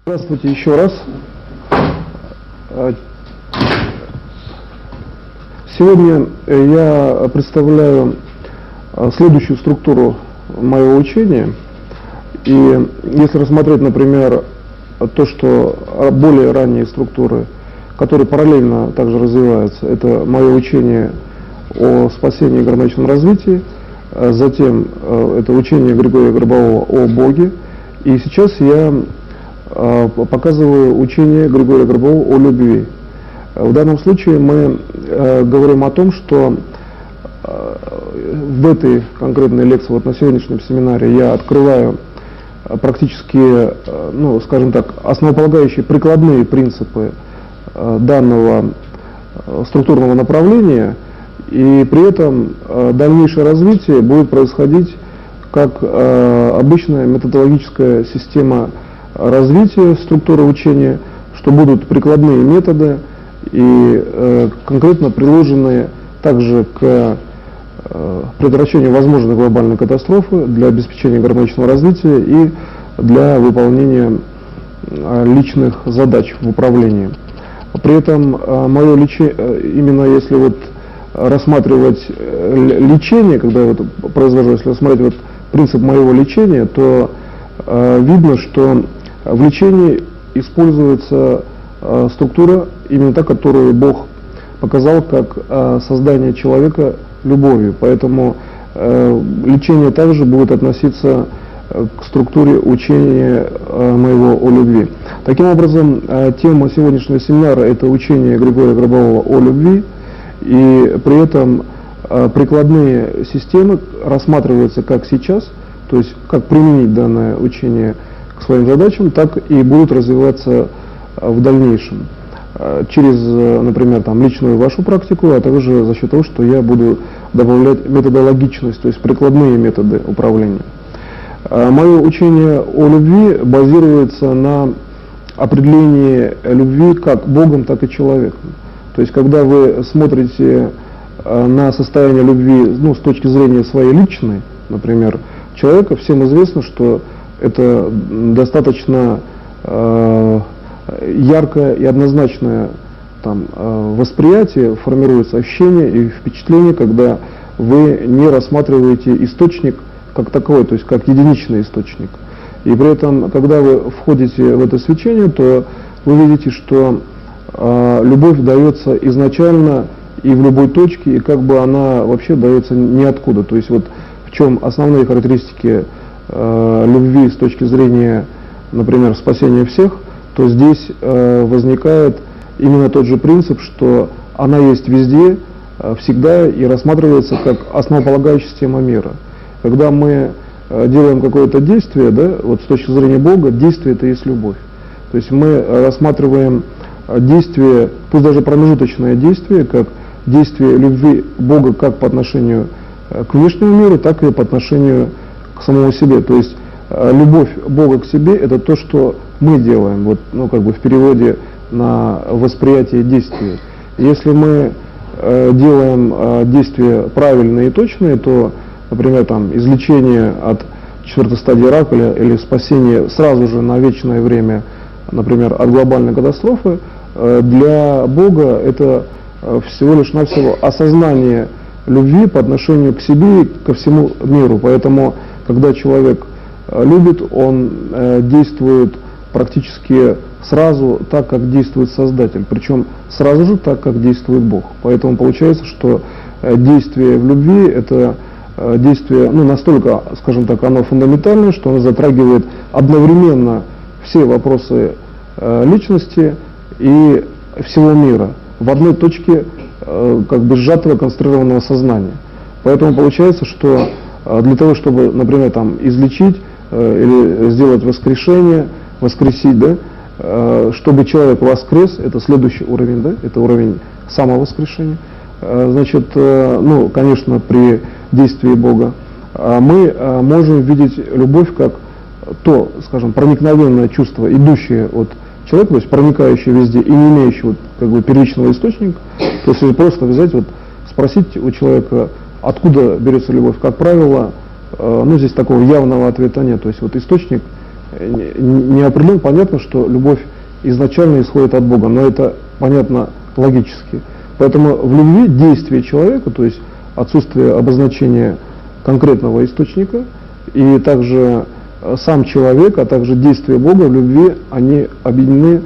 Здравствуйте еще раз. Сегодня я представляю следующую структуру моего учения. И если рассмотреть, например, то, что более ранние структуры, которые параллельно также развиваются, это мое учение о спасении и гармоничном развитии, затем это учение Григория Гробового о Боге, и сейчас я показываю учение Григория Гробового о любви. В данном случае мы говорим о том, что в этой конкретной лекции, вот на сегодняшнем семинаре, я открываю практически, скажем так, основополагающие прикладные принципы данного структурного направления, и при этом дальнейшее развитие будет происходить как обычная методологическая система развития структуры учения, что будут прикладные методы и конкретно приложенные также к предотвращению возможной глобальной катастрофы, для обеспечения гармоничного развития и для выполнения личных задач в управлении. При этом мое лечение, именно если вот рассматривать лечение, когда я вот произвожу, если рассмотреть вот принцип моего лечения, то видно, что в лечении используется структура именно та, которую Бог показал как создание человека любовью. Поэтому лечение также будет относиться к структуре учения моего о любви. Таким образом, тема сегодняшнего семинара – это учение Григория Гробового о любви, и при этом прикладные системы рассматриваются как сейчас, то есть как применить данное учение к своим задачам, так и будут развиваться в дальнейшем через, например, личную вашу практику, а также за счет того, что я буду добавлять методологичность, то есть прикладные методы управления. Мое учение о любви базируется на определении любви как Богом, так и человеком. То есть, когда вы смотрите на состояние любви с точки зрения своей личной, например, человека, всем известно, что это достаточно яркое и однозначное восприятие, формируется ощущение и впечатление, когда вы не рассматриваете источник как таковой, то есть как единичный источник. И при этом, когда вы входите в это свечение, то вы видите, что любовь дается изначально и в любой точке, и как бы она вообще дается ниоткуда. То есть вот в чем основные характеристики любви с точки зрения, например, спасения всех, то здесь возникает именно тот же принцип, что она есть везде, всегда и рассматривается как основополагающая система мира. Когда мы делаем какое-то действие, вот с точки зрения Бога, действие это есть любовь. То есть мы рассматриваем действие, пусть даже промежуточное действие, как действие любви Бога как по отношению к внешнему миру, так и по отношению к самому себе. То есть любовь Бога к себе – это то, что мы делаем, вот, в переводе на восприятие действия. Если мы делаем действия правильные и точные, то, например, излечение от 4-й стадии рака или спасение сразу же на вечное время, например, от глобальной катастрофы, для Бога это всего лишь навсего осознание любви по отношению к себе и ко всему миру. Поэтому, когда человек любит, он действует практически сразу так, как действует Создатель, причем сразу же так, как действует Бог. Поэтому получается, что действие в любви – это действие, настолько, скажем так, оно фундаментальное, что оно затрагивает одновременно все вопросы личности и всего мира в одной точке сжатого концентрированного сознания. Поэтому получается, что для того, чтобы, например, излечить или сделать воскрешение, воскресить, чтобы человек воскрес, это следующий уровень, это уровень самовоскрешения, значит, конечно, при действии Бога, мы можем видеть любовь как то, скажем, проникновенное чувство, идущее от человека, то есть проникающее везде и не имеющее первичного источника. То есть если просто взять, спросить у человека, откуда берется любовь, как правило, здесь такого явного ответа нет. То есть источник не определен. Понятно, что любовь изначально исходит от Бога, но это понятно логически. Поэтому в любви действие человека, то есть отсутствие обозначения конкретного источника, и также сам человек, а также действия Бога в любви, они объединены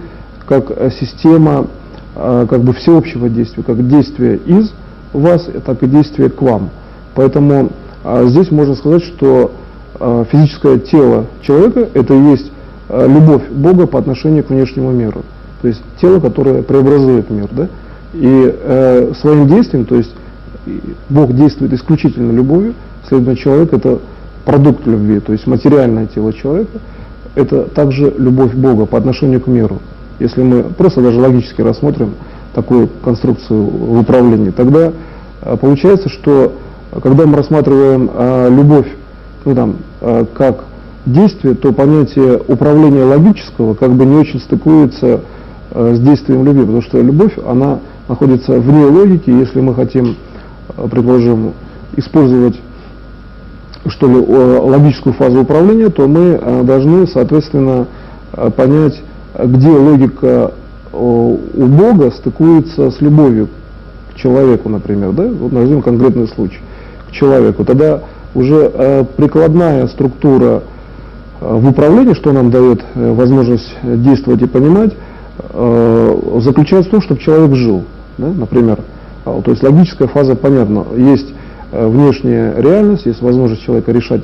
как система как бы всеобщего действия, как действие из вас, так и действие к вам. Поэтому здесь можно сказать, что физическое тело человека – это и есть любовь Бога по отношению к внешнему миру. То есть тело, которое преобразует мир. Да? И своим действием, то есть Бог действует исключительно любовью, следовательно, человек – это продукт любви, то есть материальное тело человека – это также любовь Бога по отношению к миру. Если мы просто даже логически рассмотрим такую конструкцию в управлении, тогда получается, что когда мы рассматриваем любовь как действие, то понятие управления логического как бы не очень стыкуется с действием любви, потому что любовь, она находится вне логики. Если мы хотим, предположим, использовать что ли, логическую фазу управления, то мы должны, соответственно, понять, где логика у Бога стыкуется с любовью к человеку, например, да? Вот назовем конкретный случай, к человеку. Тогда уже прикладная структура в управлении, что нам дает возможность действовать и понимать, заключается в том, чтобы человек жил, да? Например. То есть логическая фаза понятна, есть внешняя реальность, есть возможность человека решать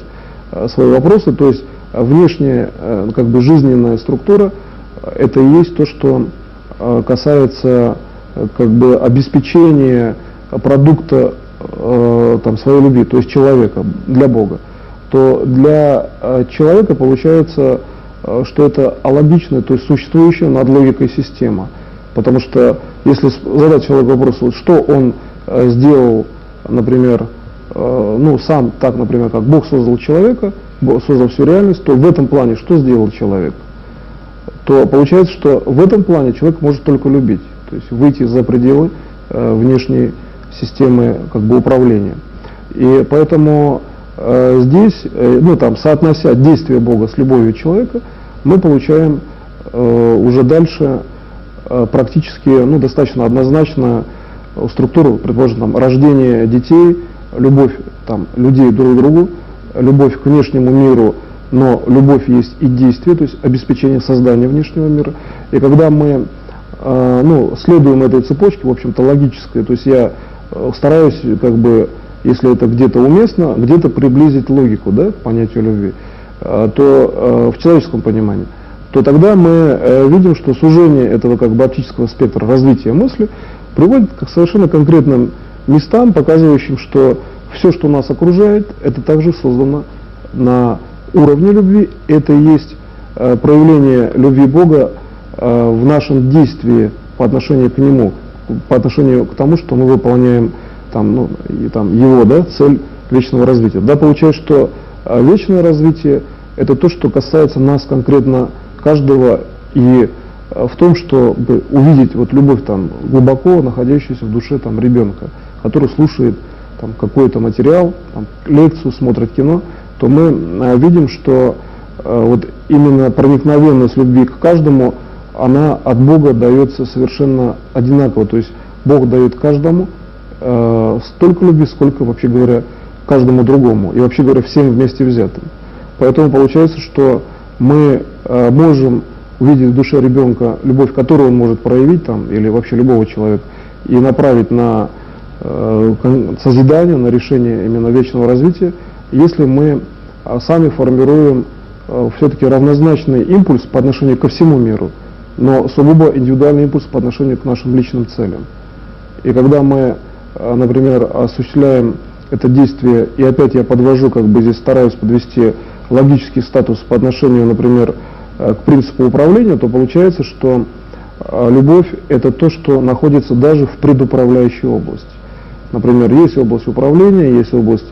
свои вопросы, то есть внешняя как бы жизненная структура – это и есть то, что касается как бы обеспечения продукта своей любви, то есть человека для Бога. То для человека получается, что это алогичная, то есть существующая над логикой система. Потому что если задать человеку вопрос, вот, что он сделал, например, сам так, например, как Бог создал человека, Бог создал всю реальность, то в этом плане что сделал человек? То получается, что в этом плане человек может только любить, то есть выйти за пределы внешней системы как бы управления. И поэтому здесь, соотнося действие Бога с любовью человека, мы получаем уже дальше практически, достаточно однозначно структуру, предположим, рождение детей, любовь людей друг к другу, любовь к внешнему миру, но любовь есть и действие, то есть обеспечение создания внешнего мира. И когда мы следуем этой цепочке, в общем-то, логической, то есть я стараюсь, как бы, если это где-то уместно, где-то приблизить логику, да, к понятию любви, то в человеческом понимании, то тогда мы видим, что сужение этого как бы оптического спектра развития мысли приводит к совершенно конкретным местам, показывающим, что все, что нас окружает, это также создано на уровне любви, это и есть проявление любви Бога в нашем действии по отношению к Нему, по отношению к тому, что мы выполняем Его, да, цель вечного развития. Да, получается, что вечное развитие – это то, что касается нас конкретно каждого, и в том, чтобы увидеть вот любовь глубоко находящуюся в душе ребенка, который слушает какой-то материал, лекцию, смотрит кино, то мы видим, что вот именно проникновенность любви к каждому, она от Бога дается совершенно одинаково. То есть Бог дает каждому столько любви, сколько, вообще говоря, каждому другому, и вообще говоря, всем вместе взятым. Поэтому получается, что мы можем увидеть в душе ребенка любовь, которую он может проявить, или вообще любого человека, и направить на созидание, на решение именно вечного развития, если мы сами формируем все-таки равнозначный импульс по отношению ко всему миру, но сугубо индивидуальный импульс по отношению к нашим личным целям. И когда мы, например, осуществляем это действие, и опять я подвожу, как бы здесь стараюсь подвести логический статус по отношению, например, к принципу управления, то получается, что любовь – это то, что находится даже в предуправляющей области. Например, есть область управления, есть область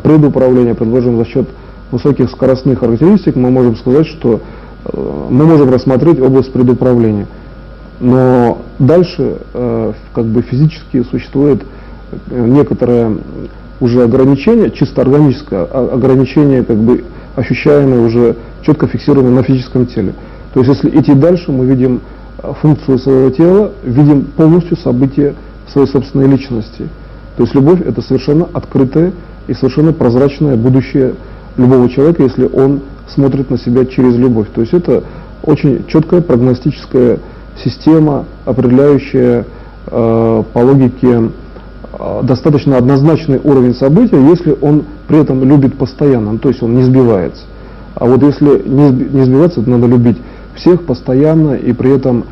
предуправления, предположим, за счет высоких скоростных характеристик мы можем сказать, что мы можем рассмотреть область предуправления. Но дальше как бы физически существует некоторое уже ограничение, чисто органическое ограничение как бы ощущаемые, уже четко фиксированные на физическом теле. То есть если идти дальше, мы видим функцию своего тела, видим полностью события своей собственной личности. То есть любовь — это совершенно открытое и совершенно прозрачное будущее любого человека, если он смотрит на себя через любовь. То есть это очень четкая прогностическая система, определяющая по логике достаточно однозначный уровень события, если он при этом любит постоянно, то есть он не сбивается. А вот если не сбиваться, то надо любить всех постоянно и при этом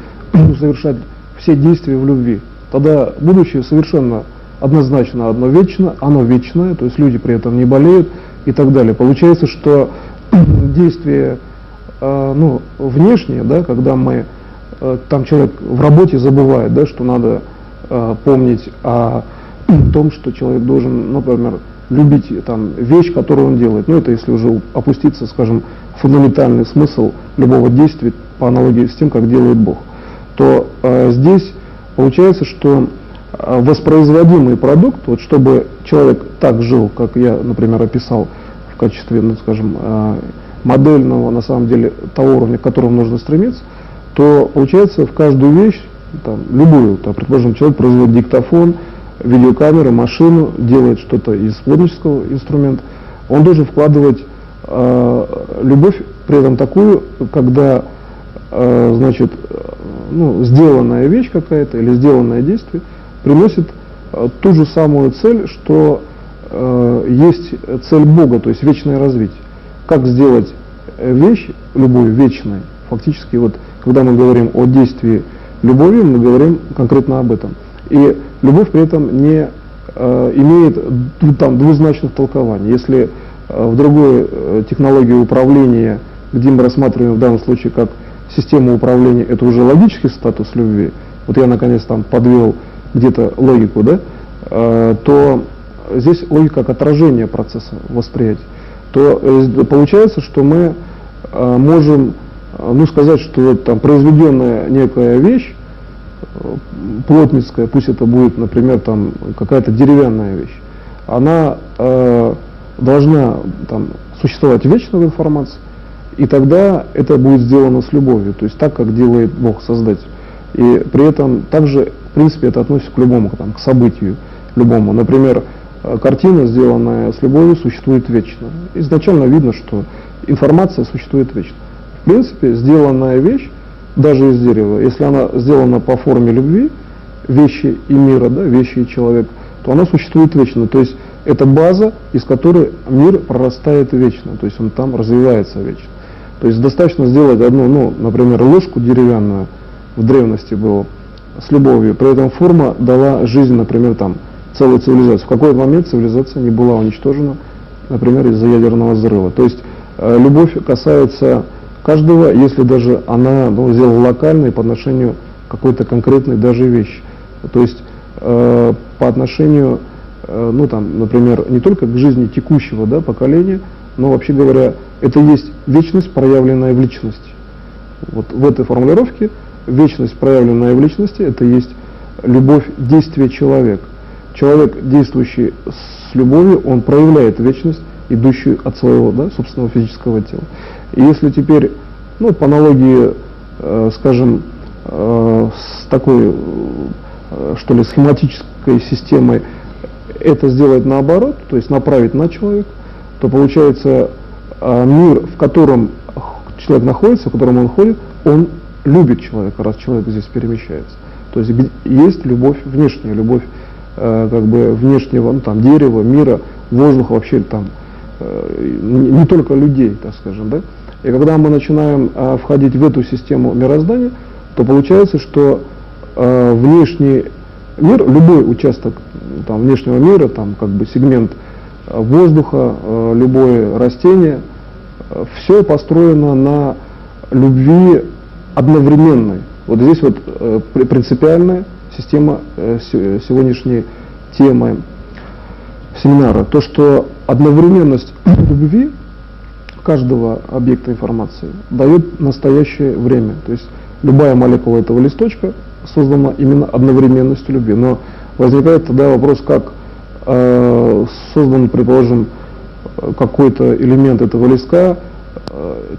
совершать все действия в любви. Тогда будущее совершенно однозначно оно вечное, то есть люди при этом не болеют и так далее. Получается, что действия внешние, да, когда там человек в работе забывает, да, что надо помнить о том, что человек должен, например, любить там вещь, которую он делает. Это если уже опуститься, скажем, в фундаментальный смысл любого действия по аналогии с тем, как делает Бог, то здесь получается, что воспроизводимый продукт, вот чтобы человек так жил, как я, например, описал в качестве, скажем, модельного, на самом деле, того уровня, к которому нужно стремиться, то получается в каждую вещь, любую, предположим, человек производит диктофон, видеокамеру, машину, делает что-то из плотнического инструмента, он должен вкладывать любовь, при этом такую, когда, сделанная вещь какая-то или сделанное действие приносит ту же самую цель, что есть цель Бога, то есть вечное развитие. Как сделать вещь, любую, вечной? Фактически, когда мы говорим о действии любови, мы говорим конкретно об этом. И любовь при этом не имеет двузначных толкований. Если в другой технологии управления, где мы рассматриваем в данном случае как систему управления, это уже логический статус любви, вот я наконец подвел где-то логику, да, то здесь логика как отражение процесса восприятия, то получается, что мы можем сказать, что произведенная некая вещь, плотницкая, пусть это будет, например, какая-то деревянная вещь, она должна существовать вечно в информации, и тогда это будет сделано с любовью, то есть так, как делает Бог, Создатель. И при этом также, в принципе, это относится к любому, к событию любому. Например, картина, сделанная с любовью, существует вечно. Изначально видно, что информация существует вечно. В принципе, сделанная вещь, даже из дерева, если она сделана по форме любви, вещи и мира, да, вещи и человек, то она существует вечно. То есть это база, из которой мир прорастает вечно, то есть он там развивается вечно. То есть достаточно сделать одну, например, ложку деревянную, в древности было, с любовью, при этом форма дала жизнь, например, целой цивилизации. В какой-то момент цивилизация не была уничтожена, например, из-за ядерного взрыва. То есть любовь касается каждого, если даже она сделана локальной по отношению к какой-то конкретной даже вещи. То есть по отношению, например, не только к жизни текущего, да, поколения, но вообще говоря, это есть вечность, проявленная в личности. Вот в этой формулировке вечность, проявленная в личности, это есть любовь, действие человека. Человек, действующий с любовью, он проявляет вечность, идущую от своего, да, собственного физического тела. И если теперь, по аналогии, скажем, с такой, что ли, схематической системой, это сделать наоборот, то есть направить на человека, то получается мир, в котором человек находится, в котором он ходит, он любит человека, раз человек здесь перемещается. То есть есть любовь внешняя, любовь внешнего, дерева, мира, воздуха, вообще не только людей, так скажем, да. И когда мы начинаем входить в эту систему мироздания, то получается, что внешний мир, любой участок внешнего мира, сегмент воздуха, любое растение, все построено на любви одновременной. Вот здесь принципиальная система сегодняшней темы семинара. То, что одновременность любви каждого объекта информации дает настоящее время. То есть любая молекула этого листочка создана именно одновременностью любви. Но возникает тогда вопрос, как создан, предположим, какой-то элемент этого листка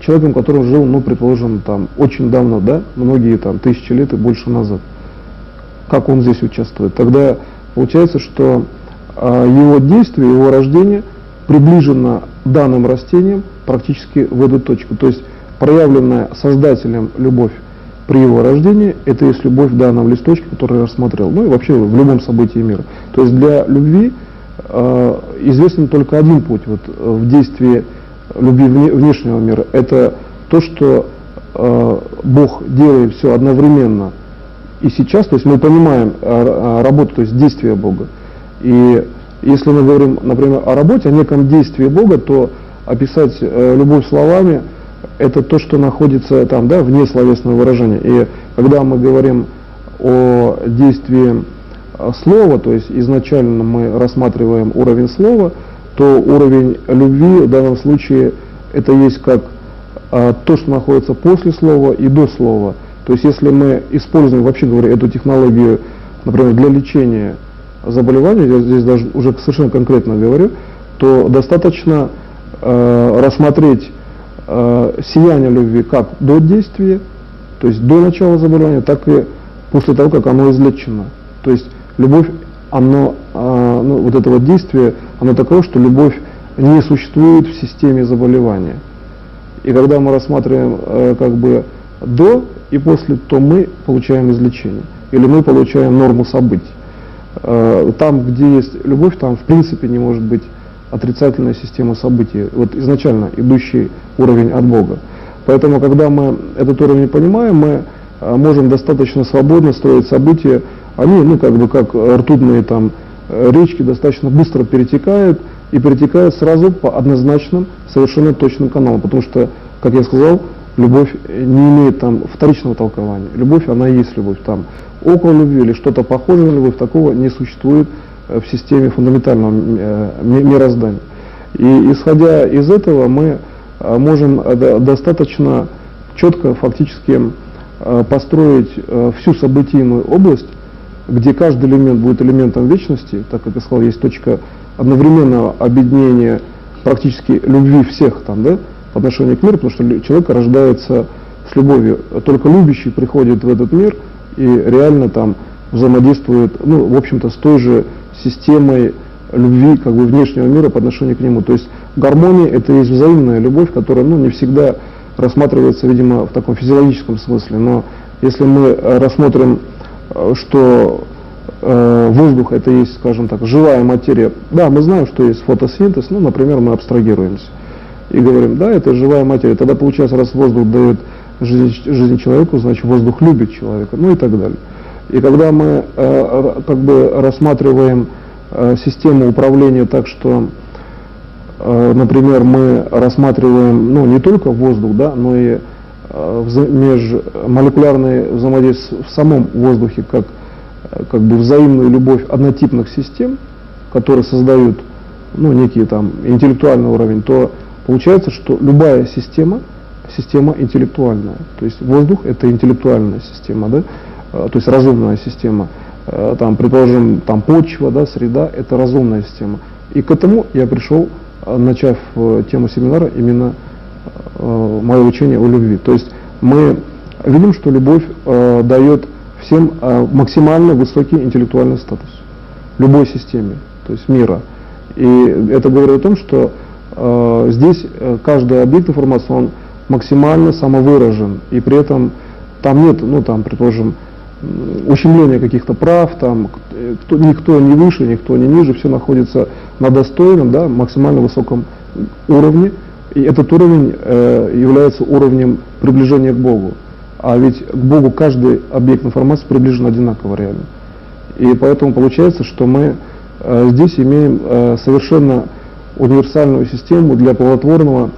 человеком, который жил, ну, предположим, там, очень давно, да, многие там тысячи лет и больше назад. Как он здесь участвует? Тогда получается, что его действие, его рождение приближено данным растением практически в эту точку. То есть проявленная Создателем любовь при его рождении, это есть любовь в данном листочке, который я рассмотрел, ну и вообще в любом событии мира. То есть для любви известен только один путь вот, в действии любви внешнего мира. Это то, что Бог делает все одновременно и сейчас, то есть мы понимаем работу, то есть действие Бога. И если мы говорим, например, о работе, о неком действии Бога, то описать любовь словами — это то, что находится там, да, вне словесного выражения. И когда мы говорим о действии слова, то есть изначально мы рассматриваем уровень слова, то уровень любви в данном случае это есть как то, что находится после слова и до слова. То есть если мы используем, вообще говоря, эту технологию, например, для лечения заболеваний, я здесь даже уже совершенно конкретно говорю, то достаточно рассмотреть сияние любви как до действия, то есть до начала заболевания, так и после того, как оно излечено. То есть любовь, оно, ну, вот это вот действие, оно таково, что любовь не существует в системе заболевания. И когда мы рассматриваем как бы до и после, то мы получаем излечение, или мы получаем норму событий. Там, где есть любовь, там в принципе не может быть отрицательная система событий, вот изначально идущий уровень от Бога. Поэтому, когда мы этот уровень понимаем, мы можем достаточно свободно строить события. Они, ну, как бы как ртутные там речки, достаточно быстро перетекают и перетекают сразу по однозначным, совершенно точным каналам, потому что, как я сказал, любовь не имеет там вторичного толкования. Любовь, она и есть любовь. Там около любви или что-то похожее на любовь, такого не существует в системе фундаментального мироздания. И исходя из этого мы можем достаточно четко фактически построить всю событийную область, где каждый элемент будет элементом вечности, так как я сказал, есть точка одновременного объединения практически любви всех там, да, по отношению к миру, потому что человек рождается с любовью. Только любящий приходит в этот мир и реально там взаимодействует, ну, в общем-то, с той же системой любви, как бы, внешнего мира по отношению к нему. То есть гармония — это есть взаимная любовь, которая, ну, не всегда рассматривается, видимо, в таком физиологическом смысле. Но если мы рассмотрим, что воздух — это есть, скажем так, живая материя, да, мы знаем, что есть фотосинтез, ну, например, мы абстрагируемся и говорим, да, это живая материя. Тогда получается, раз воздух дает жизнь человеку, значит, воздух любит человека, ну и так далее. И когда мы как бы рассматриваем систему управления так, что, например, мы рассматриваем, ну, не только воздух, да, но и межмолекулярные взаимодействия в самом воздухе, как бы взаимную любовь однотипных систем, которые создают, ну, некий там интеллектуальный уровень, то получается, что любая система интеллектуальная. То есть воздух — это интеллектуальная система, да? То есть разумная система. Там, предположим, там почва, да, среда — это разумная система. И к этому я пришел, начав тему семинара, именно мое учение о любви. То есть мы видим, что любовь дает всем максимально высокий интеллектуальный статус любой системе, то есть мира. И это говорит о том, что здесь каждый объект информации, он максимально самовыражен, и при этом там нет, ну, там, предположим, ущемления каких-то прав, там никто не выше, никто не ниже, все находится на достойном, да, максимально высоком уровне, и этот уровень является уровнем приближения к Богу. А ведь к Богу каждый объект информации приближен одинаково реально. И поэтому получается, что мы здесь имеем совершенно универсальную систему для плодотворного,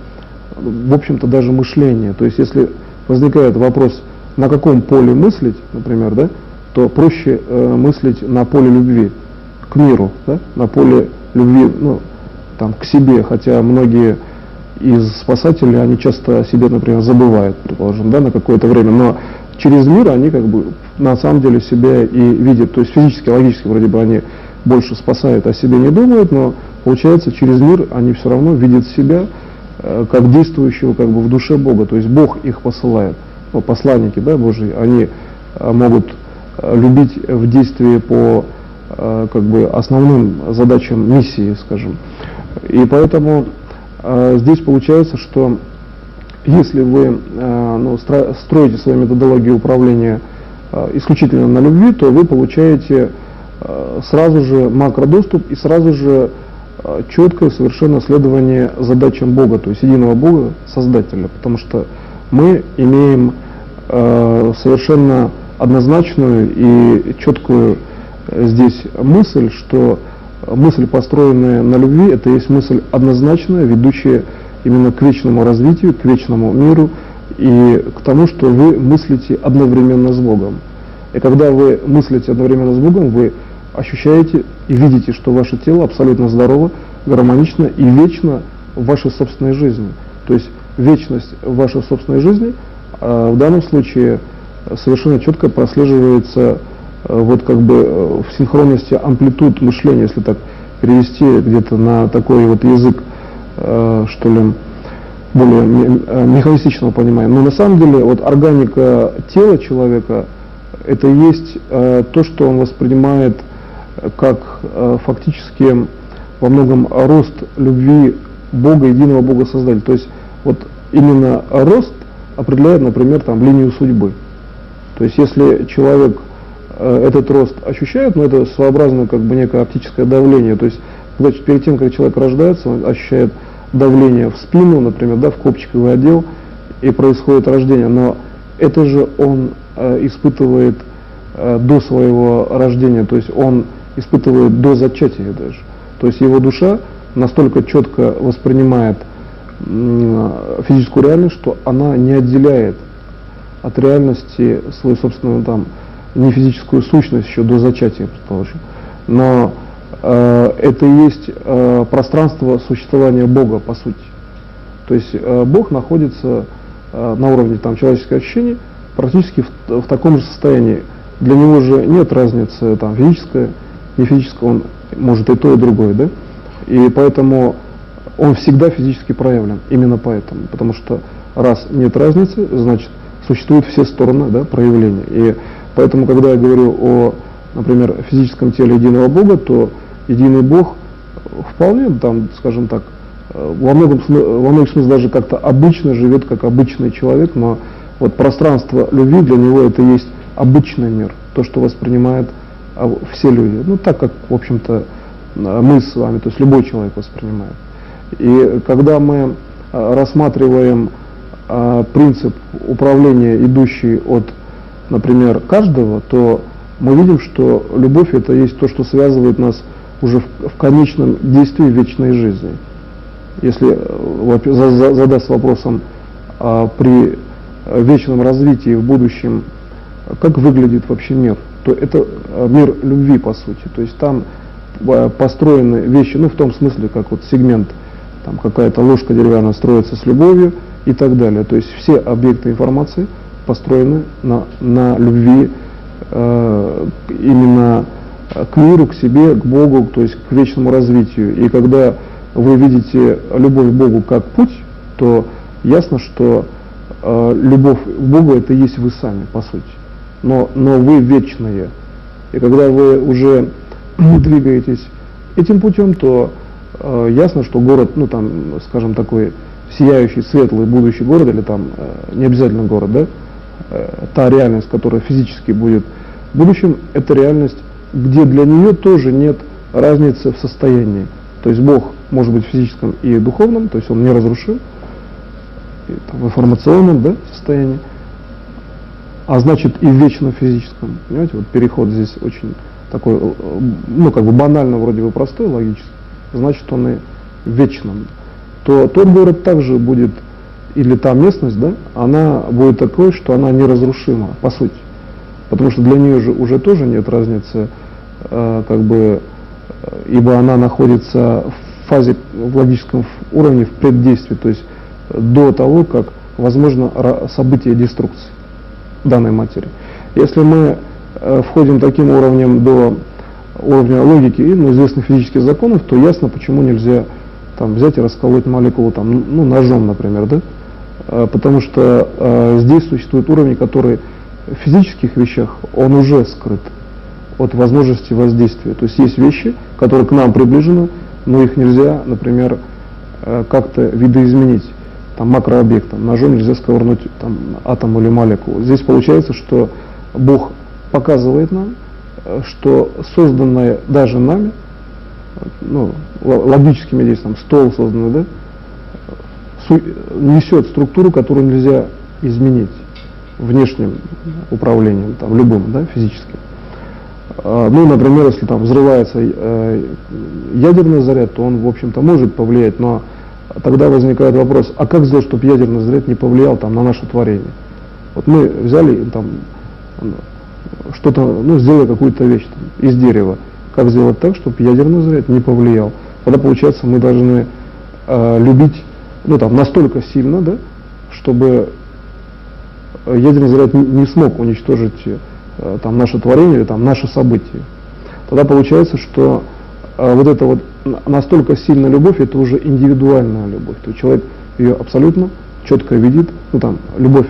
в общем-то, даже мышления. То есть если возникает вопрос, на каком поле мыслить, например, да, то проще мыслить на поле любви к миру, да, на поле любви, ну, там, к себе, хотя многие из спасателей, они часто о себе, например, забывают, предположим, да, на какое-то время, но через мир они как бы на самом деле себя и видят, то есть физически, логически вроде бы они больше спасают, о себе не думают, но получается, через мир они все равно видят себя как действующего как бы в душе Бога, то есть Бог их посылает. Ну, посланники, да, Божьи, они могут любить в действии по как бы основным задачам миссии, скажем. И поэтому здесь получается, что если вы строите свою методологию управления исключительно на любви, то вы получаете сразу же макродоступ и сразу же четкое совершенно следование задачам Бога, то есть единого Бога, Создателя, потому что мы имеем совершенно однозначную и четкую здесь мысль, что мысль, построенная на любви, это есть мысль однозначная, ведущая именно к вечному развитию, к вечному миру и к тому, что вы мыслите одновременно с Богом. И когда вы мыслите одновременно с Богом, вы ощущаете и видите, что ваше тело абсолютно здорово, гармонично и вечно в вашей собственной жизни. То есть вечность в вашей собственной жизни в данном случае совершенно четко прослеживается вот как бы в синхронности амплитуд мышления, если так перевести где-то на такой вот язык, что ли, более механистичного понимания. Но на самом деле вот органика тела человека — это и есть то, что он воспринимает как фактически во многом рост любви Бога, единого Бога Создателя. То есть вот именно рост определяет, например, там линию судьбы. То есть если человек этот рост ощущает, но это своеобразное как бы некое оптическое давление. То есть перед тем, как человек рождается, он ощущает давление в спину, например, да, в копчиковый отдел, и происходит рождение. Но это же он испытывает до своего рождения, то есть он испытывает до зачатия даже. То есть его душа настолько четко воспринимает физическую реальность, что она не отделяет от реальности свою собственную там не физическую сущность еще до зачатия, предположим. Но это и есть пространство существования Бога, по сути. То есть Бог находится на уровне там человеческих ощущений практически в таком же состоянии. Для него же нет разницы там физическая, не физическая, он может и то, и другое, да? И поэтому он всегда физически проявлен, именно поэтому. Потому что раз нет разницы, значит существуют все стороны, да, проявления. И поэтому, когда я говорю о, например, физическом теле единого Бога, то единый Бог вполне, там, скажем так, во многих смыслах даже как-то обычно живет, как обычный человек, но вот пространство любви для него это и есть обычный мир, то, что воспринимают все люди. Ну, так как, в общем-то, мы с вами, то есть любой человек воспринимает. И когда мы рассматриваем принцип управления, идущий от, например, каждого, то мы видим, что любовь — это есть то, что связывает нас уже в конечном действии вечной жизни. Если задаться вопросом при вечном развитии в будущем, как выглядит вообще мир, то это мир любви, по сути. То есть там построены вещи, ну в том смысле, как вот сегмент, там какая-то ложка деревянная строится с любовью и так далее. То есть все объекты информации построены на любви именно к миру, к себе, к Богу, то есть к вечному развитию. И когда вы видите любовь к Богу как путь, то ясно, что любовь к Богу — это и есть вы сами, по сути. Но вы вечные. И когда вы уже двигаетесь этим путем, то ясно, что город, ну там, скажем, такой сияющий, светлый будущий город, или там не обязательно город, да, та реальность, которая физически будет в будущем, это реальность, где для нее тоже нет разницы в состоянии. То есть Бог может быть в физическом и духовном, то есть он неразрушим, и, там, в информационном, да, состоянии, а значит и в вечном физическом. Понимаете, вот переход здесь очень такой, ну как бы банально вроде бы простой, логически, значит он и в вечном. То тот город также будет, или та местность, да, она будет такой, что она неразрушима, по сути. Потому что для нее же уже тоже нет разницы, как бы, ибо она находится в фазе, в логическом уровне, в преддействии, то есть до того, как возможно событие деструкции данной материи. Если мы входим таким уровнем до уровня логики и известных физических законов, то ясно, почему нельзя там взять и расколоть молекулу там, ну, ножом, например, да? Потому что здесь существует уровень, который в физических вещах, он уже скрыт от возможности воздействия. То есть есть вещи, которые к нам приближены, но их нельзя, например, как-то видоизменить. Там макрообъектом, ножом нельзя сковырнуть там, атом или молекулу. Здесь получается, что Бог показывает нам, что созданное даже нами, ну, логическими действиями, стол созданный, да, несет структуру, которую нельзя изменить внешним управлением, там, любым, да, физическим. Ну, например, если там взрывается ядерный заряд, то он, в общем-то, может повлиять, но тогда возникает вопрос, а как сделать, чтобы ядерный заряд не повлиял там, на наше творение? Вот мы взяли там что-то, ну, сделали какую-то вещь там, из дерева. Как сделать так, чтобы ядерный заряд не повлиял? Тогда, получается, мы должны любить, ну, там, настолько сильно, да, чтобы ядерный заряд не смог уничтожить там, наше творение или там, наше событие. Тогда получается, что вот эта вот настолько сильная любовь, это уже индивидуальная любовь. То есть человек ее абсолютно четко видит, ну, там, любовь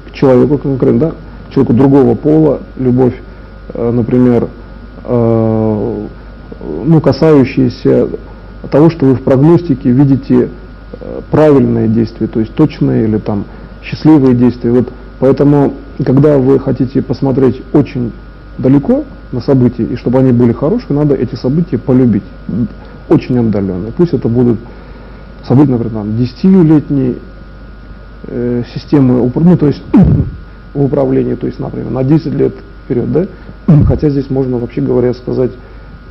к человеку конкретно, да, человеку другого пола, любовь, например, ну, касающаяся того, что вы в прогностике видите правильные действия, то есть точные или там счастливые действия. Вот поэтому, когда вы хотите посмотреть очень далеко на события, и чтобы они были хорошие, надо эти события полюбить, очень отдаленные. Пусть это будут события, например, 10-летней системы, ну, то есть управления, то есть, например, на 10 лет вперед, да? Хотя здесь можно, вообще говоря, сказать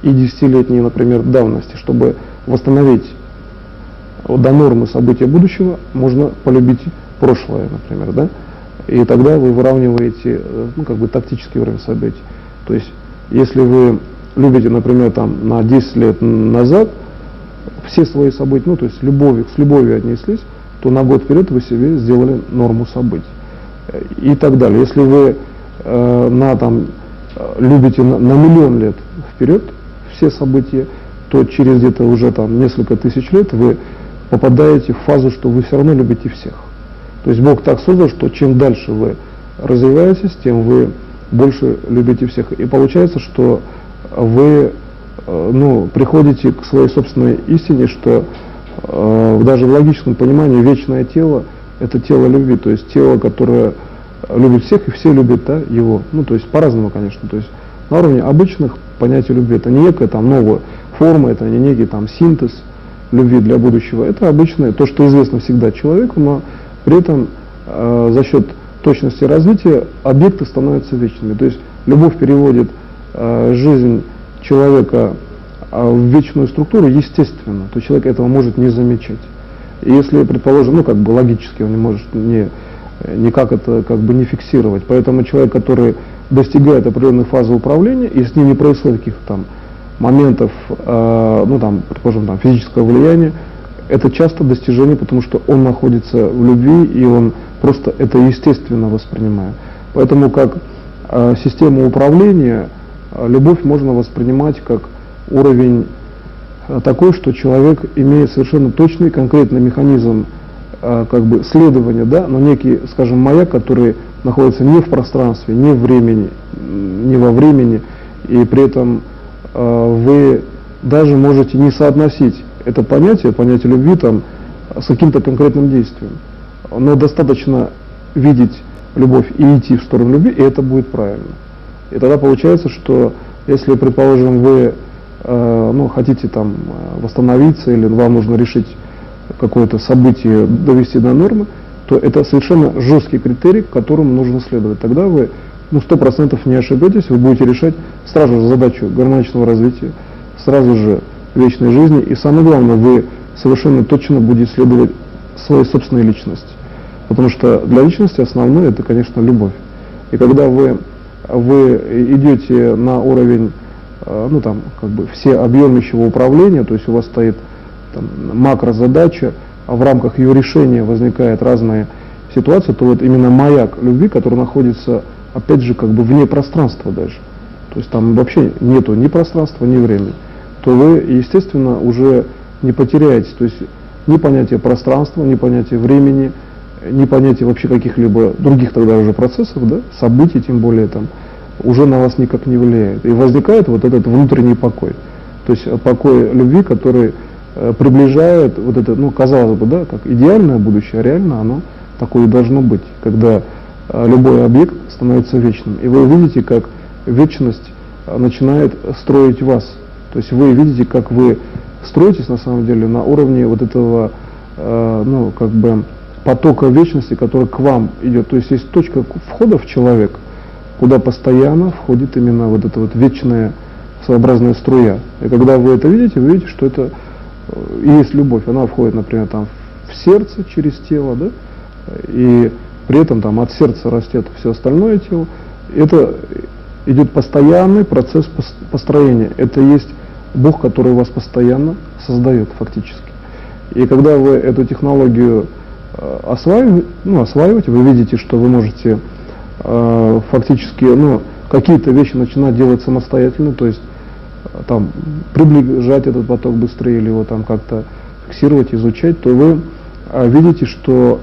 и 10-летней, например, давности, чтобы восстановить до нормы события будущего, можно полюбить прошлое, например, да? И тогда вы выравниваете, ну, как бы тактический уровень событий. То есть, если вы любите, например, там, на 10 лет назад все свои события, ну, то есть с любовью отнеслись, то на год вперед вы себе сделали норму событий. И так далее. Если вы любите на миллион лет вперед все события, то через где-то уже там несколько тысяч лет вы попадаете в фазу, что вы все равно любите всех. То есть Бог так создал, что чем дальше вы развиваетесь, тем вы больше любите всех. И получается, что вы приходите к своей собственной истине, что даже в логическом понимании вечное тело – это тело любви, то есть тело, которое любит всех, и все любят, да, его. Ну, то есть по-разному, конечно. То есть на уровне обычных понятий любви это не некая там новая форма, это не некий там синтез любви для будущего. Это обычное, то, что известно всегда человеку, но при этом за счет точности развития объекты становятся вечными. То есть любовь переводит жизнь человека в вечную структуру естественно, то человек этого может не замечать. И если, предположим, ну, как бы логически он не может никак это как бы не фиксировать. Поэтому человек, который достигает определенной фазы управления, и с ним не происходит каких-то там моментов, ну, там, предположим, там, физического влияния, это часто достижение, потому что он находится в любви, и он просто это естественно воспринимает. Поэтому как систему управления любовь можно воспринимать как уровень такой, что человек имеет совершенно точный, конкретный механизм как бы следования, да, но некий, скажем, маяк, который находится не в пространстве, не в времени, не во времени, и при этом вы даже можете не соотносить это понятие любви там, с каким-то конкретным действием. Но достаточно видеть любовь и идти в сторону любви, и это будет правильно. И тогда получается, что если, предположим, вы хотите там восстановиться или вам нужно решить какое-то событие, довести до нормы, то это совершенно жесткий критерий, к которому нужно следовать. Тогда вы 100% не ошибетесь, вы будете решать сразу же задачу гармоничного развития, сразу же вечной жизни, и самое главное, вы совершенно точно будете следовать своей собственной личности. Потому что для личности основное это, конечно, любовь. И когда вы идете на уровень, как бы всеобъемлющего управления, то есть у вас стоит там макрозадача, а в рамках ее решения возникают разные ситуации, то вот именно маяк любви, который находится, опять же, как бы вне пространства даже. то есть там вообще нету ни пространства, ни времени, то вы, естественно, уже не потеряетесь. То есть ни понятия пространства, ни понятия времени, ни понятия вообще каких-либо других тогда уже процессов, да, событий, тем более там, уже на вас никак не влияет. И возникает вот этот внутренний покой. То есть покой любви, который приближает вот это, ну, казалось бы, да, как идеальное будущее, а реально оно такое и должно быть, когда любой объект становится вечным. И вы видите, как вечность начинает строить вас. То есть вы видите, как вы строитесь на самом деле на уровне вот этого, ну, как бы потока вечности, который к вам идет. То есть есть точка входа в человека, куда постоянно входит именно вот эта вот вечная своеобразная струя. И когда вы это видите, вы видите, что это и есть любовь. Она входит, например, там в сердце через тело, да, и при этом там от сердца растет все остальное тело. Это идет постоянный процесс построения. Это есть Бог, который вас постоянно создает фактически. И когда вы эту технологию осваиваете, вы видите, что вы можете фактически, ну, какие-то вещи начинать делать самостоятельно, то есть там приближать этот поток быстрее или его там как-то фиксировать, изучать, то вы видите, что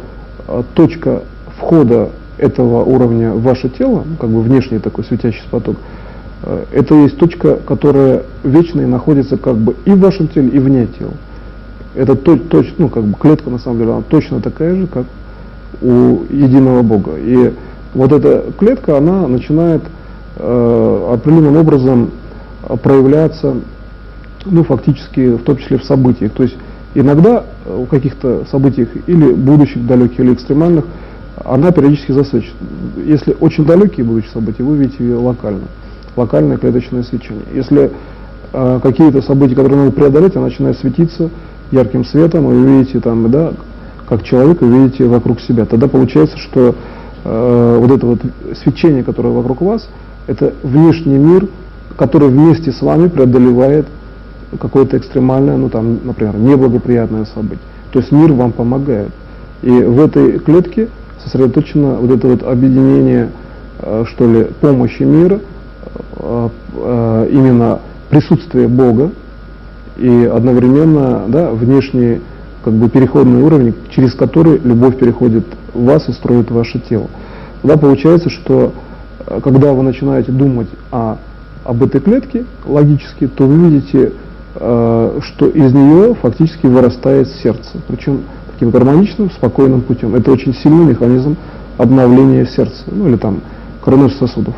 точка входа этого уровня в ваше тело, ну, как бы внешний такой светящийся поток, это есть точка, которая вечно и находится как бы и в вашем теле, и вне тела. Это ну, как бы клетка, на самом деле, она точно такая же, как у единого Бога. И вот эта клетка, она начинает определенным образом проявляться, ну, фактически, в том числе в событиях. То есть иногда в каких-то событиях или будущих, далеких, или экстремальных, она периодически засвечена. Если очень далекие будущие события, вы видите ее локально. Локальное клеточное свечение. Если какие-то события, которые надо преодолеть, она начинает светиться ярким светом, и вы видите там, да, как человека, видите вокруг себя. Тогда получается, что вот это вот свечение, которое вокруг вас, это внешний мир, который вместе с вами преодолевает какое-то экстремальное, ну там, например, неблагоприятное событие. То есть мир вам помогает. И в этой клетке сосредоточено вот это вот объединение, что ли, помощи мира, именно присутствие Бога и одновременно, да, внешний, как бы, переходный уровень, через который любовь переходит в вас и строит ваше тело. Тогда получается, что когда вы начинаете думать об этой клетке логически, то вы видите, что из нее фактически вырастает сердце, причем таким гармоничным, спокойным путем. Это очень сильный механизм обновления сердца, ну или там коронных сосудов.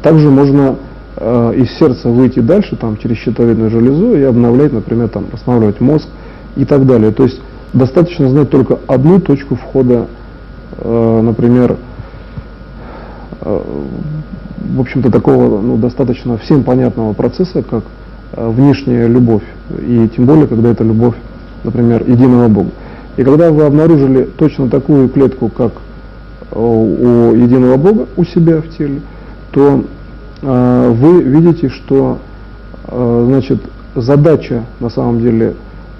Также можно из сердца выйти дальше, там, через щитовидную железу и обновлять, например, там, восстанавливать мозг и так далее. То есть достаточно знать только одну точку входа, например, в общем-то, такого, ну, достаточно всем понятного процесса, как внешняя любовь, и тем более, когда это любовь, например, единого Бога. И когда вы обнаружили точно такую клетку, как у единого Бога у себя в теле, то вы видите, что, значит, задача, на самом деле,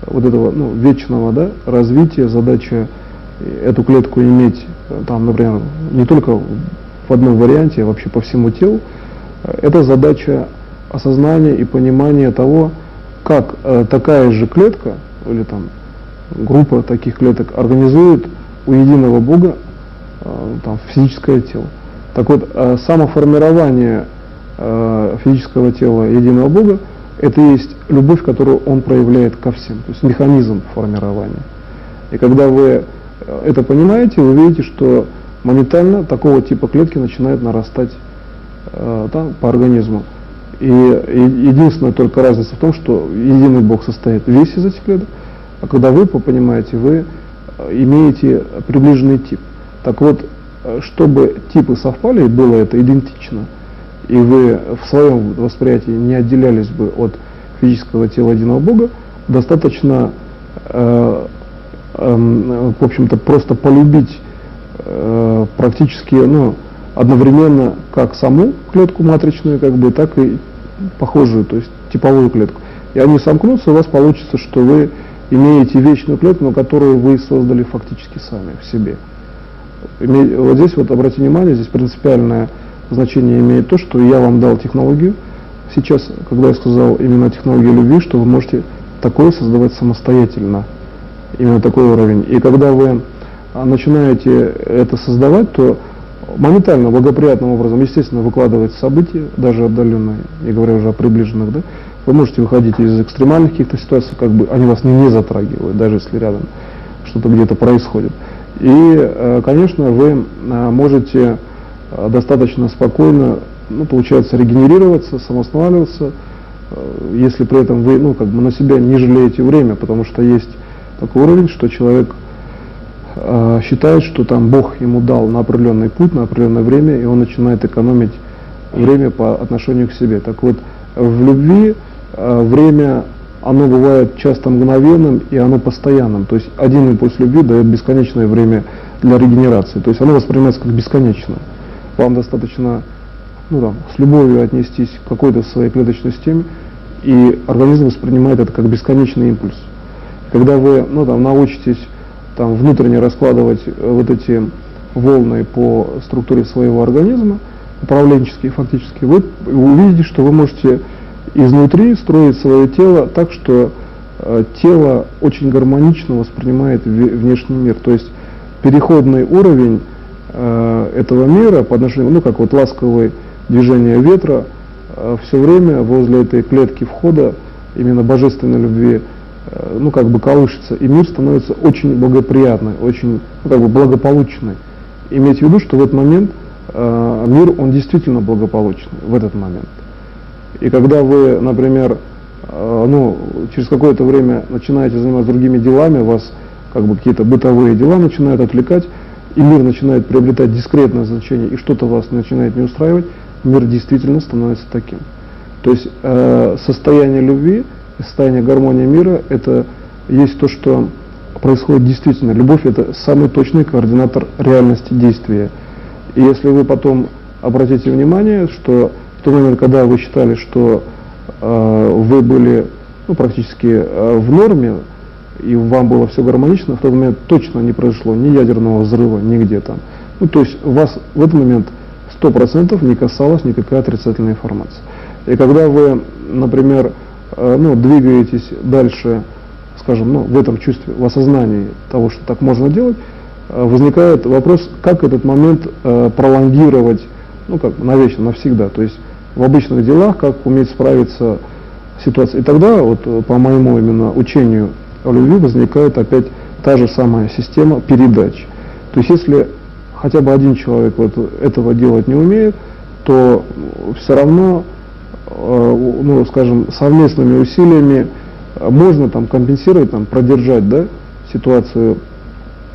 вот этого, ну, вечного, да, развития, задача эту клетку иметь, там, например, не только в одном варианте, а вообще по всему телу, это задача осознания и понимания того, как такая же клетка, или там группа таких клеток организует у единого Бога там, физическое тело. Так вот, самоформирование физического тела единого Бога — это и есть любовь, которую Он проявляет ко всем, то есть механизм формирования. И когда вы это понимаете, вы видите, что моментально такого типа клетки начинают нарастать там, по организму. И единственная только разница в том, что единый Бог состоит весь из этих клеток, а когда вы понимаете, вы имеете приближенный тип. Так вот, чтобы типы совпали и было это идентично, и вы в своем восприятии не отделялись бы от физического тела единого Бога, достаточно, в общем-то, просто полюбить практически, ну, одновременно как саму клетку матричную, как бы, так и похожую, то есть типовую клетку. И они сомкнутся, у вас получится, что вы имеете вечную клетку, но которую вы создали фактически сами в себе. Вот здесь вот обратите внимание, здесь принципиальное значение имеет то, что я вам дал технологию, сейчас, когда я сказал именно о технологии любви, что вы можете такое создавать самостоятельно, именно такой уровень. И когда вы начинаете это создавать, то моментально, благоприятным образом, естественно, выкладывать события, даже отдаленные, не говоря уже о приближенных, да, вы можете выходить из экстремальных каких-то ситуаций, как бы они вас не затрагивают, даже если рядом что-то где-то происходит. И, конечно, вы можете достаточно спокойно, ну, получается, регенерироваться, самоостанавливаться, если при этом вы, ну, как бы на себя не жалеете время, потому что есть такой уровень, что человек считает, что там Бог ему дал на определенный путь, на определенное время, и он начинает экономить время по отношению к себе. Так вот, в любви время, оно бывает часто мгновенным, и оно постоянным. То есть один импульс любви дает бесконечное время для регенерации. То есть оно воспринимается как бесконечное. Вам достаточно, ну, там, с любовью отнестись к какой-то своей клеточной системе, и организм воспринимает это как бесконечный импульс. Когда вы, ну, там, научитесь там, внутренне раскладывать вот эти волны по структуре своего организма, управленческие фактически, вы увидите, что вы можете изнутри строить свое тело так, что тело очень гармонично воспринимает внешний мир. То есть переходный уровень этого мира по отношению, ну, как вот ласковое движение ветра, все время возле этой клетки входа именно божественной любви, ну, как бы колышется, и мир становится очень благоприятный, очень, ну, как бы благополучный. Имейте в виду, что в этот момент мир, он действительно благополучный, в этот момент. И когда вы, например, ну, через какое-то время начинаете заниматься другими делами, вас как бы какие-то бытовые дела начинают отвлекать, и мир начинает приобретать дискретное значение, и что-то вас начинает не устраивать, мир действительно становится таким. То есть состояние любви, состояние гармонии мира – это есть то, что происходит действительно. Любовь – это самый точный координатор реальности действия. И если вы потом обратите внимание, что в тот момент, когда вы считали, что вы были, ну, практически в норме, и вам было все гармонично, в тот момент точно не произошло ни ядерного взрыва, нигде там. Ну, то есть вас в этот момент 100% не касалась никакая отрицательная информация. И когда вы, например, ну, двигаетесь дальше, скажем, ну, в этом чувстве, в осознании того, что так можно делать, возникает вопрос, как этот момент пролонгировать, ну, как бы навечно, навсегда. То есть в обычных делах, как уметь справиться с ситуацией. И тогда, вот по моему именно учению о любви, возникает опять та же самая система передач. То есть если хотя бы один человек вот этого делать не умеет, то все равно, ну, скажем, совместными усилиями можно там компенсировать, там, продержать, да, ситуацию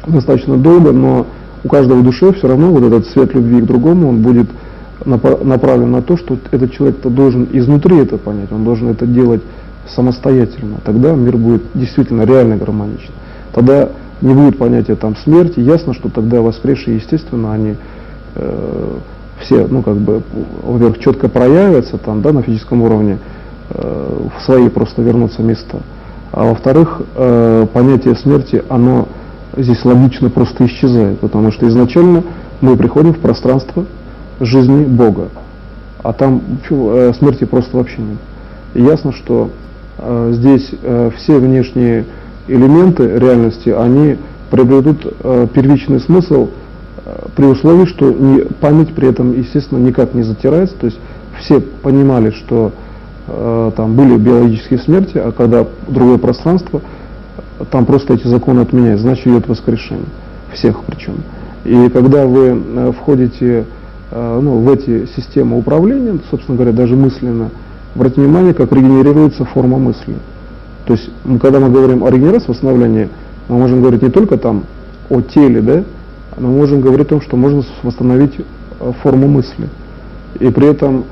достаточно долго, но у каждого в душе все равно вот этот свет любви к другому, он будет направлен на то, что этот человек-то должен изнутри это понять, он должен это делать самостоятельно. Тогда мир будет действительно реально гармоничен. Тогда не будет понятия там смерти. Ясно, что тогда воскресшие, естественно, они все, ну, как бы, во-первых, четко проявятся там, да, на физическом уровне, в свои просто вернутся места. А во-вторых, понятие смерти, оно здесь логично просто исчезает, потому что изначально мы приходим в пространство жизни Бога, а там смерти просто вообще нет. И ясно, что здесь все внешние элементы реальности, они приобретут первичный смысл при условии, что память при этом, естественно, никак не затирается. То есть все понимали, что там были биологические смерти, а когда другое пространство, там просто эти законы отменяют, значит идет воскрешение. Всех причем. И когда вы входите, ну, в эти системы управления, собственно говоря, даже мысленно, обратите внимание, как регенерируется форма мысли. То есть, когда мы говорим о регенерации, восстановлении, мы можем говорить не только там о теле, да, но мы можем говорить о том, что можно восстановить форму мысли. И при этом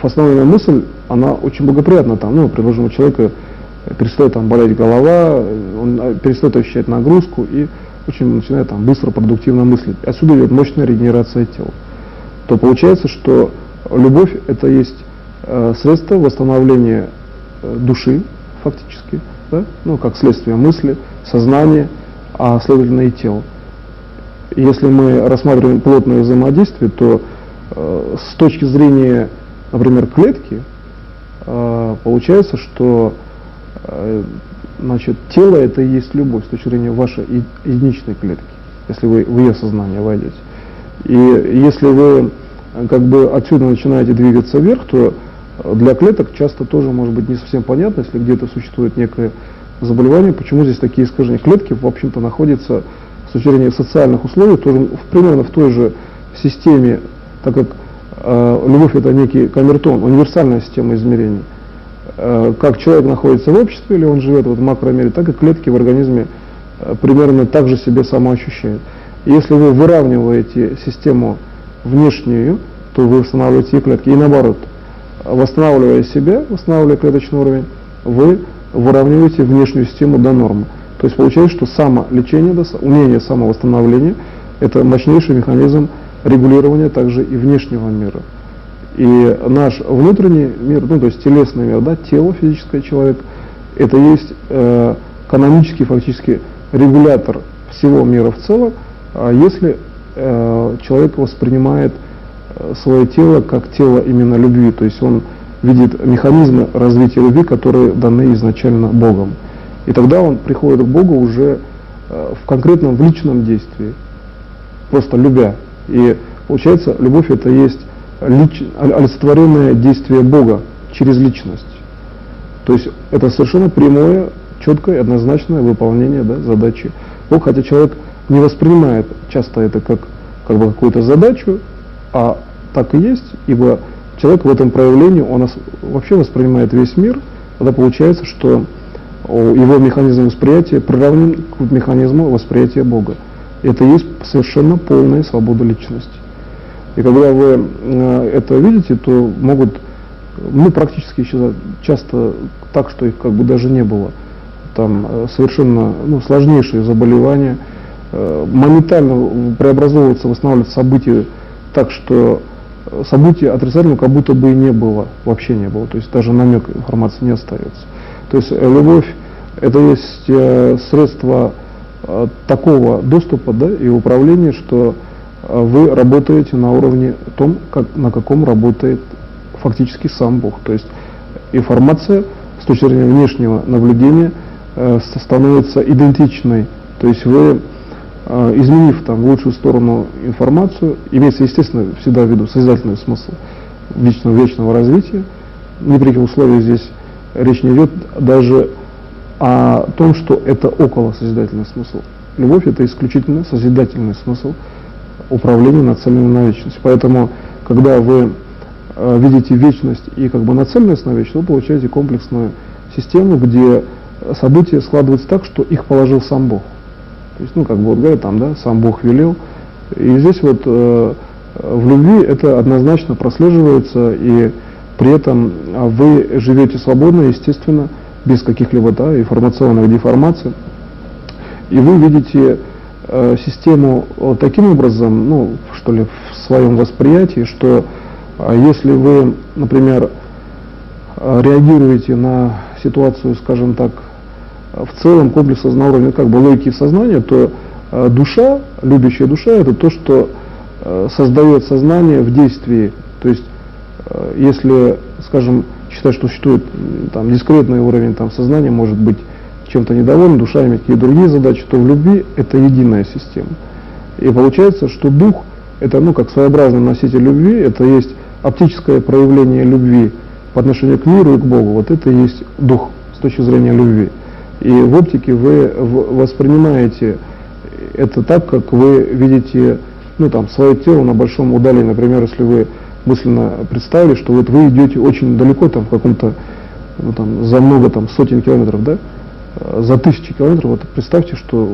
восстановленная мысль, она очень благоприятна. Там, ну, предположим, у человека перестает там болеть голова, он перестает ощущать нагрузку и очень начинает там быстро, продуктивно мыслить. Отсюда идет мощная регенерация тела. То получается, что любовь – это есть средство восстановления души, фактически, да? Ну, как следствие мысли, сознания, а следовательно и тела. И если мы рассматриваем плотное взаимодействие, то с точки зрения например, клетки, получается, что значит, тело это и есть любовь с точки зрения вашей единичной клетки, если вы в ее сознание войдете. И если вы как бы отсюда начинаете двигаться вверх, то для клеток часто тоже может быть не совсем понятно, если где-то существует некое заболевание, почему здесь такие искажения. Клетки, в общем-то, находятся с точки зрения социальных условий тоже примерно в той же системе, так как любовь это некий камертон, универсальная система измерений. Как человек находится в обществе или он живет в макромире, так и клетки в организме примерно так же себе самоощущают. И если вы выравниваете систему внешнюю, то вы восстанавливаете и клетки. И наоборот, восстанавливая себя, восстанавливая клеточный уровень, вы выравниваете внешнюю систему до нормы. То есть получается, что самолечение, умение самовосстановления – это мощнейший механизм регулирования также и внешнего мира. И наш внутренний мир, ну то есть телесный мир, да, тело физическое человека, это есть канонический фактически регулятор всего мира в целом, если человек воспринимает свое тело как тело именно любви, то есть он видит механизмы развития любви, которые даны изначально Богом. И тогда он приходит к Богу уже в конкретном, в личном действии, просто любя. И получается, любовь это есть олицетворенное действие Бога через личность. То есть это совершенно прямое, четкое, однозначное выполнение, да, задачи Бога, хотя человек не воспринимает часто это как бы какую-то задачу, а так и есть, ибо человек в этом проявлении, он вообще воспринимает весь мир, тогда получается, что его механизм восприятия приравнен к механизму восприятия Бога. Это есть совершенно полная свобода личности. И когда вы это видите, то могут, ну, практически исчезать, часто так, что их как бы даже не было. Там совершенно сложнейшие заболевания, моментально преобразовываются, восстанавливаются события так, что события отрицательного как будто бы и не было, вообще не было, то есть даже намек информации не остается. То есть любовь это есть средство такого доступа, да, и управления, что вы работаете на уровне том, на каком работает фактически сам Бог. То есть информация с точки зрения внешнего наблюдения становится идентичной. То есть вы, изменив там в лучшую сторону информацию, имеется, естественно, всегда в виду созидательный смысл вечного развития. Ни при каких условиях здесь речь не идет даже о том, что это около созидательный смысл. Любовь это исключительно созидательный смысл управления, нацеленным на вечность. Поэтому, когда вы видите вечность и как бы нацеленность на вечность, вы получаете комплексную систему, где события складываются так, что их положил сам Бог. То есть, как бы вот говорят там, да, сам Бог велел. И здесь вот в любви это однозначно прослеживается, и при этом вы живете свободно, естественно, без каких-либо, да, информационных деформаций. И вы видите систему таким образом, что ли, в своем восприятии, что если вы, например, реагируете на ситуацию, скажем так, в целом комплекса на уровне как бы логики сознания, то душа, любящая душа, это то, что создает сознание в действии. То есть, если, скажем, считать, что существует там дискретный уровень там сознания, может быть чем-то недоволен, душа имеет какие-то другие задачи, то в любви это единая система. И получается, что дух это, как своеобразный носитель любви, это есть оптическое проявление любви по отношению к миру и к Богу. Вот это и есть дух с точки зрения любви. И в оптике вы воспринимаете это так, как вы видите, свое тело на большом удалении. Например, если вы мысленно представили, что вот вы идете очень далеко, там, в каком-то, за много сотен километров, да, за 1000 километров, вот представьте, что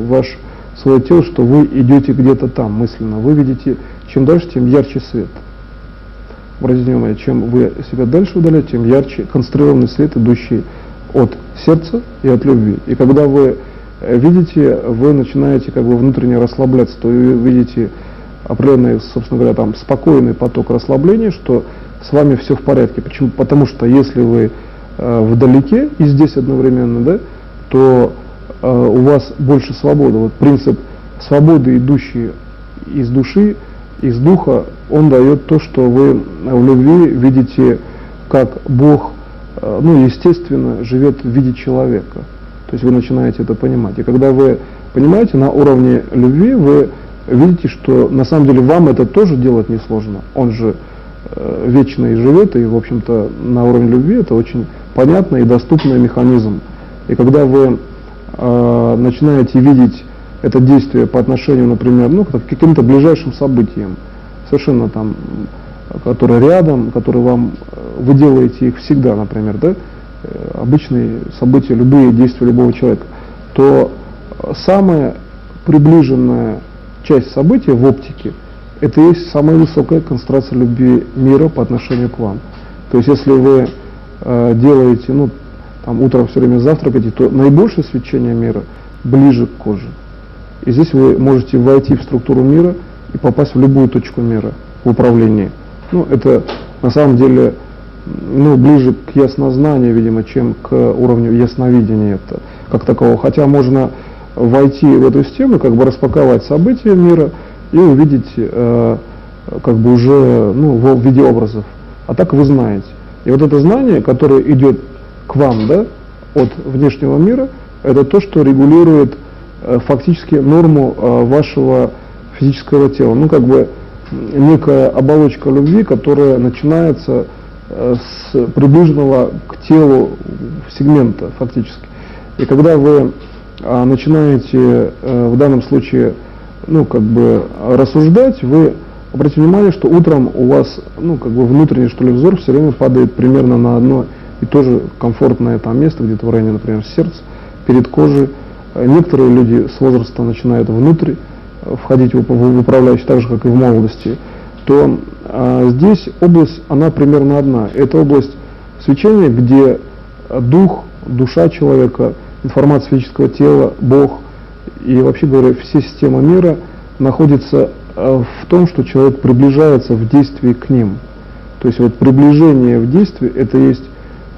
свое тело, что вы идете где-то там мысленно. Вы видите, чем дальше, тем ярче свет. Обратите внимание, чем вы себя дальше удаляете, тем ярче концентрированный свет, идущий от сердца и от любви. И когда вы видите, вы начинаете как бы внутренне расслабляться, то вы видите определенный, собственно говоря, спокойный поток расслабления, что с вами все в порядке. Почему? Потому что если вы вдалеке и здесь одновременно, да, то у вас больше свободы. Вот принцип свободы, идущий из души, из духа, он дает то, что вы в любви видите, как Бог, естественно, живет в виде человека. То есть вы начинаете это понимать. И когда вы понимаете на уровне любви, вы видите, что на самом деле вам это тоже делать несложно. Он же вечно и живет, и, в общем-то, на уровне любви это очень понятный и доступный механизм. И когда вы начинаете видеть это действие по отношению, например, к каким-то ближайшим событиям, совершенно там, которые рядом, которые вам, вы делаете их всегда, например, да, обычные события, любые действия любого человека, то самая приближенная часть события в оптике — это и есть самая высокая концентрация любви мира по отношению к вам. То есть если вы делаете, утром все время завтракаете, то наибольшее свечение мира ближе к коже. И здесь вы можете войти в структуру мира и попасть в любую точку мира в управлении. Это на самом деле ближе к яснознанию, видимо, чем к уровню ясновидения это, как такового. Хотя можно войти в эту систему, распаковать события мира и увидеть уже в виде образов. А так вы знаете. И вот это знание, которое идет к вам, да, от внешнего мира, это то, что регулирует фактически норму вашего физического тела. Некая оболочка любви, которая начинается с приближенного к телу сегмента фактически. И когда вы начинаете в данном случае рассуждать, вы обратите внимание, что утром у вас внутренний взор все время падает примерно на одно и то же комфортное место, где-то в районе, например, сердца, перед кожей. Некоторые люди с возраста начинают внутрь входить в управляющий, так же, как и в молодости, то здесь область, она примерно одна. Это область свечения, где дух, душа человека, информация физического тела, Бог и, вообще говоря, все системы мира находятся в том, что человек приближается в действии к ним. То есть приближение в действии — это есть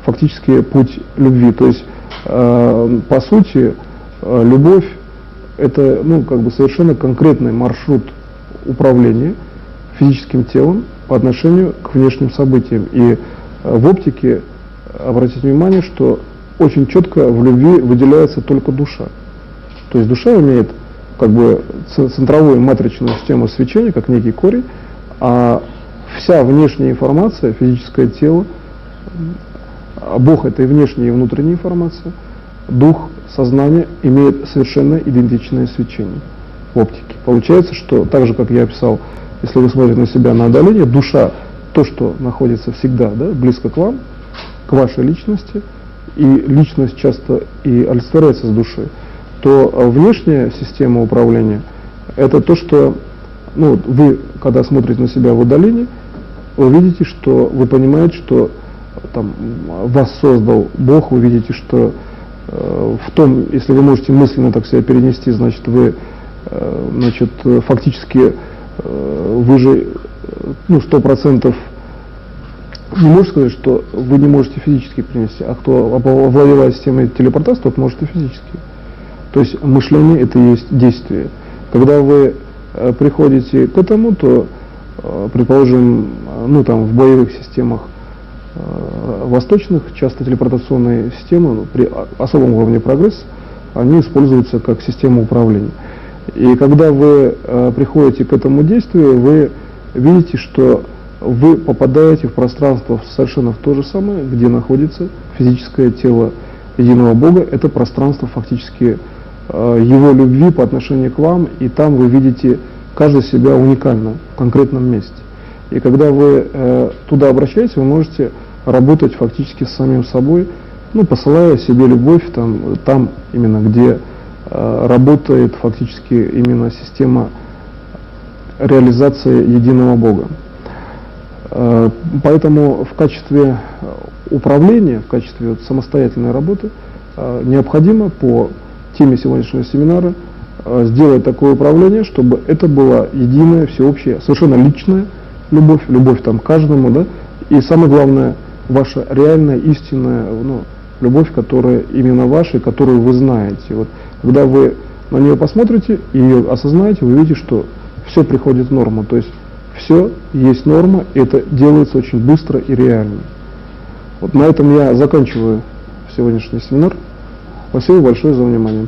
фактически путь любви. То есть, по сути, любовь — это совершенно конкретный маршрут управления физическим телом по отношению к внешним событиям. И в оптике обратите внимание, что очень четко в любви выделяется только душа. То есть душа имеет центровую матричную систему свечения, как некий корень, а вся внешняя информация, физическое тело, Бог — это и внешняя, и внутренняя информация, дух, сознание имеет совершенно идентичное свечение в оптике. Получается, что так же, как я описал, если вы смотрите на себя на отдаление, душа — то, что находится всегда, да, близко к вам, к вашей личности, и личность часто и олицетворяется с душой, то внешняя система управления — это то, что вы, когда смотрите на себя в отдалении, вы видите, что вы понимаете, что вас создал Бог, вы видите, что в том, если вы можете мысленно так себя перенести, значит вы фактически вы же 100% не можете сказать, что вы не можете физически перенести, а кто овладевает системой телепортации, тот может и физически. То есть мышление — это и есть действие. Когда вы приходите к этому, то, предположим, в боевых системах восточных, часто телепортационные системы при особом уровне прогресса, они используются как система управления. И когда вы приходите к этому действию, вы видите, что вы попадаете в пространство совершенно в то же самое, где находится физическое тело единого Бога. Это пространство фактически Его любви по отношению к вам, и там вы видите каждый себя уникально в конкретном месте. И когда вы туда обращаетесь, вы можете работать фактически с самим собой, посылая себе любовь там именно, где работает фактически именно система реализации единого Бога. Поэтому в качестве управления, в качестве самостоятельной работы необходимо по теме сегодняшнего семинара сделать такое управление, чтобы это была единая, всеобщая, совершенно личная любовь, любовь к каждому, да, и самое главное, ваша реальная, истинная любовь, которая именно ваша, которую вы знаете. Когда вы на нее посмотрите и ее осознаете, вы увидите, что все приходит в норму. То есть все есть норма, и это делается очень быстро и реально. Вот на этом я заканчиваю сегодняшний семинар. Спасибо большое за внимание.